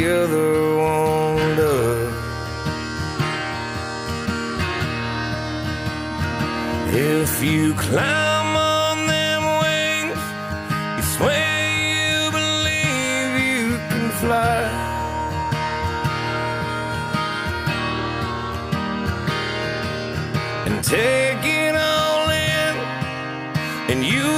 other one does. If you climb on them wings, you swear you believe you can fly. And take it all in, and you